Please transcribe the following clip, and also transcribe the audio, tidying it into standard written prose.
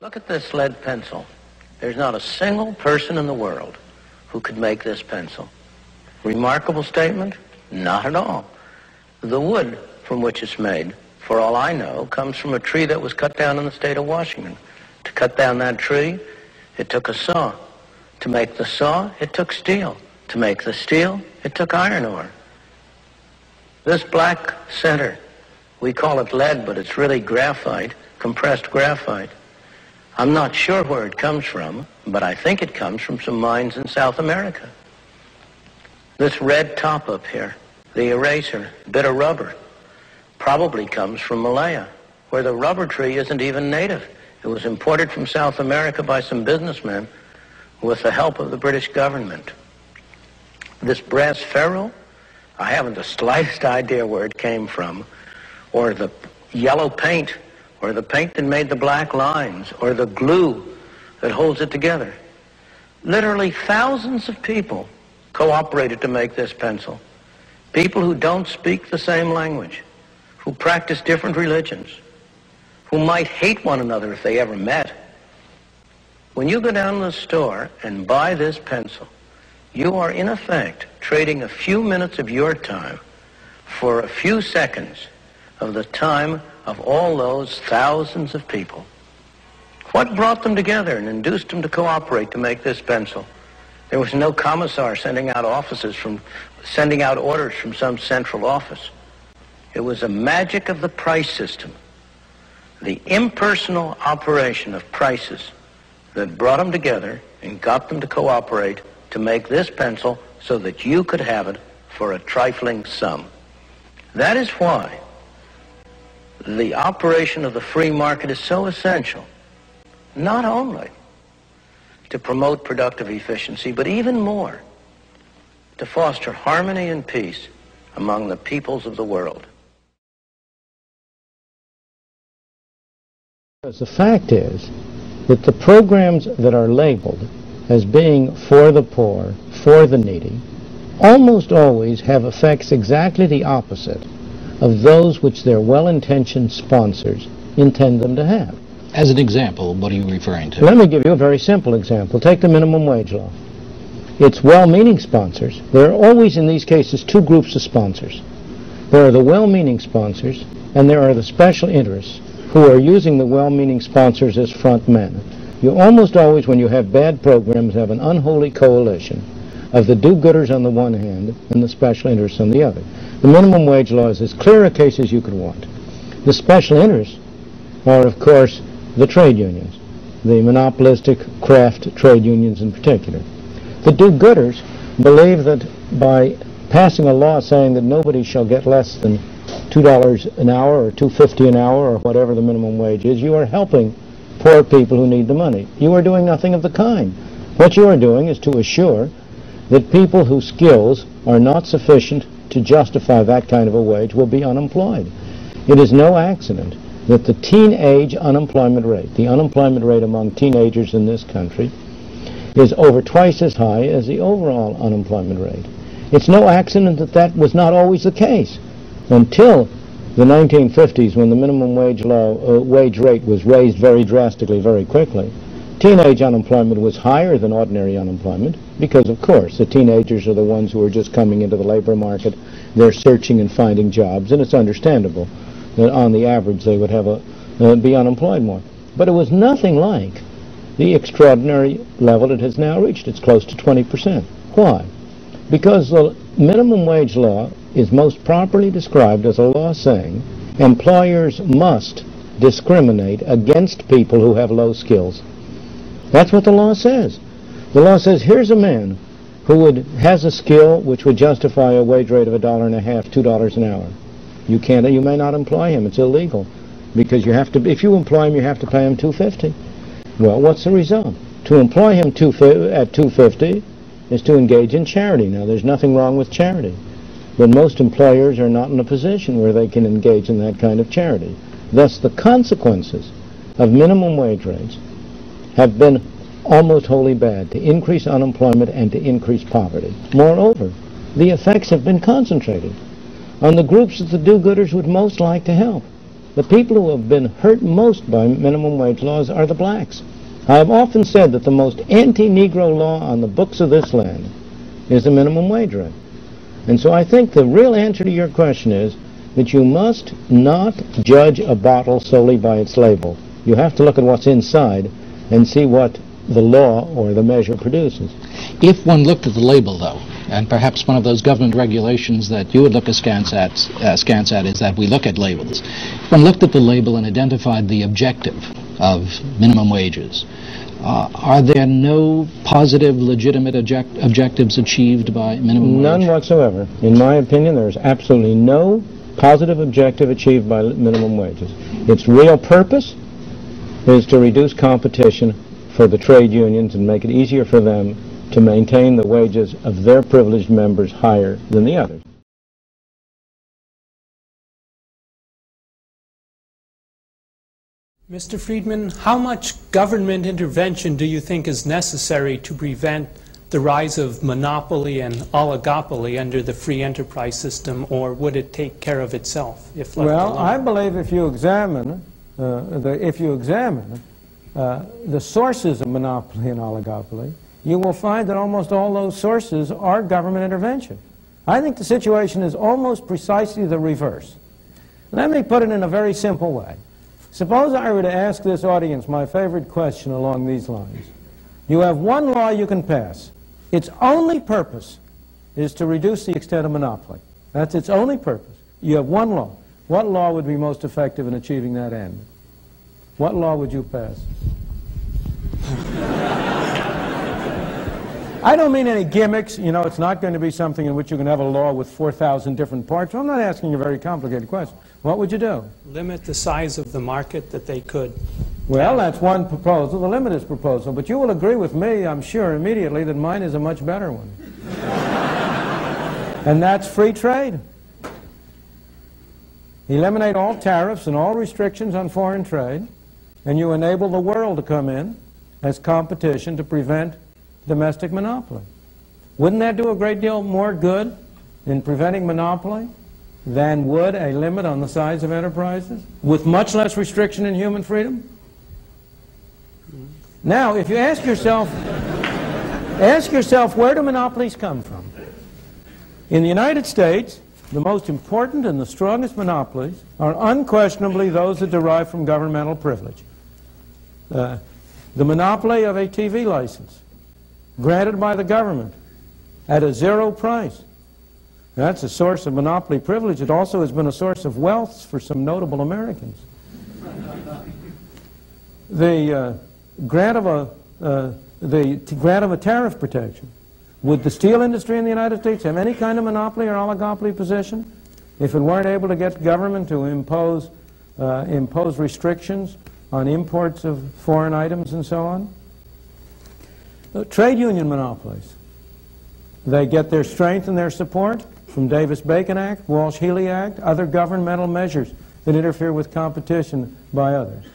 Look at this lead pencil. There's not a single person in the world who could make this pencil. Remarkable statement? Not at all. The wood from which it's made, for all I know, comes from a tree that was cut down in the state of Washington. To cut down that tree, it took a saw. To make the saw, it took steel. To make the steel, it took iron ore. This black center, we call it lead, but it's really graphite, compressed graphite. I'm not sure where it comes from, but I think it comes from some mines in South America. This red top up here, the eraser, bit of rubber, probably comes from Malaya, where the rubber tree isn't even native. It was imported from South America by some businessmen with the help of the British government. This brass ferrule, I haven't the slightest idea where it came from, or the yellow paint, or the paint that made the black lines, or the glue that holds it together. Literally thousands of people cooperated to make this pencil. People who don't speak the same language, who practice different religions, who might hate one another if they ever met. When you go down to the store and buy this pencil, you are in effect trading a few minutes of your time for a few seconds of the time of all those thousands of people. What brought them together and induced them to cooperate to make this pencil? There was no commissar sending out orders from some central office. It was the magic of the price system, the impersonal operation of prices that brought them together and got them to cooperate to make this pencil so that you could have it for a trifling sum. That is why the operation of the free market is so essential, not only to promote productive efficiency, but even more, to foster harmony and peace among the peoples of the world. The fact is that the programs that are labeled as being for the poor, for the needy, almost always have effects exactly the opposite of those which their well-intentioned sponsors intend them to have. As an example, what are you referring to? Let me give you a very simple example. Take the minimum wage law. It's well-meaning sponsors. There are always in these cases two groups of sponsors. There are the well-meaning sponsors, and there are the special interests who are using the well-meaning sponsors as front men. You almost always, when you have bad programs, have an unholy coalition of the do-gooders on the one hand and the special interests on the other. The minimum wage law is as clear a case as you could want. The special interests are, of course, the trade unions, the monopolistic craft trade unions in particular. The do-gooders believe that by passing a law saying that nobody shall get less than $2 an hour or $2.50 an hour or whatever the minimum wage is, you are helping poor people who need the money. You are doing nothing of the kind. What you are doing is to assure that people whose skills are not sufficient to justify that kind of a wage will be unemployed. It is no accident that the teenage unemployment rate, the unemployment rate among teenagers in this country, is over twice as high as the overall unemployment rate. It's no accident that that was not always the case. Until the 1950s, when the minimum wage rate was raised very drastically, very quickly, teenage unemployment was higher than ordinary unemployment because, of course, the teenagers are the ones who are just coming into the labor market. They're searching and finding jobs, and it's understandable that on the average they would have be unemployed more. But it was nothing like the extraordinary level it has now reached. It's close to 20%. Why? Because the minimum wage law is most properly described as a law saying employers must discriminate against people who have low skills. That's what the law says. The law says here's a man who has a skill which would justify a wage rate of $1.50, $2 an hour. You may not employ him. It's illegal because you have to. If you employ him, you have to pay him $2.50. Well, what's the result? To employ him at $2.50 is to engage in charity. Now, there's nothing wrong with charity, but most employers are not in a position where they can engage in that kind of charity. Thus, the consequences of minimum wage rates have been almost wholly bad, to increase unemployment and to increase poverty. Moreover, the effects have been concentrated on the groups that the do-gooders would most like to help. the people who have been hurt most by minimum wage laws are the blacks. I have often said that the most anti-Negro law on the books of this land is the minimum wage rate. And so I think the real answer to your question is that you must not judge a bottle solely by its label. You have to look at what's inside and see what the law or the measure produces. If one looked at the label, though, and perhaps one of those government regulations that you would look askance at is that we look at labels. If one looked at the label and identified the objective of minimum wages, are there no positive, legitimate objectives achieved by minimum wage? None whatsoever. In my opinion, there is absolutely no positive objective achieved by minimum wages. Its real purpose is to reduce competition for the trade unions and make it easier for them to maintain the wages of their privileged members higher than the others. Mr. Friedman, how much government intervention do you think is necessary to prevent the rise of monopoly and oligopoly under the free enterprise system, or would it take care of itself if left alone? I believe if you examine the sources of monopoly and oligopoly, you will find that almost all those sources are government intervention. I think the situation is almost precisely the reverse. Let me put it in a very simple way. Suppose I were to ask this audience my favorite question along these lines. You have one law you can pass. Its only purpose is to reduce the extent of monopoly. That's its only purpose. You have one law. What law would be most effective in achieving that end? What law would you pass? I don't mean any gimmicks. You know, it's not going to be something in which you can have a law with 4,000 different parts. I'm not asking a very complicated question. What would you do? Limit the size of the market that they could. Well, that's one proposal, the limited proposal. But you will agree with me, I'm sure, immediately that mine is a much better one. And that's free trade. Eliminate all tariffs and all restrictions on foreign trade, and you enable the world to come in as competition to prevent domestic monopoly. Wouldn't that do a great deal more good in preventing monopoly than would a limit on the size of enterprises with much less restriction in human freedom? Now, if you ask yourself, where do monopolies come from? In the United States, the most important and the strongest monopolies are unquestionably those that derive from governmental privilege. The monopoly of a TV license granted by the government at a zero price. That's a source of monopoly privilege. It also has been a source of wealth for some notable Americans. The grant of a tariff protection. Would the steel industry in the United States have any kind of monopoly or oligopoly position if it weren't able to get government to impose restrictions on imports of foreign items and so on? Trade union monopolies. They get their strength and their support from Davis-Bacon Act, Walsh-Healy Act, other governmental measures that interfere with competition by others.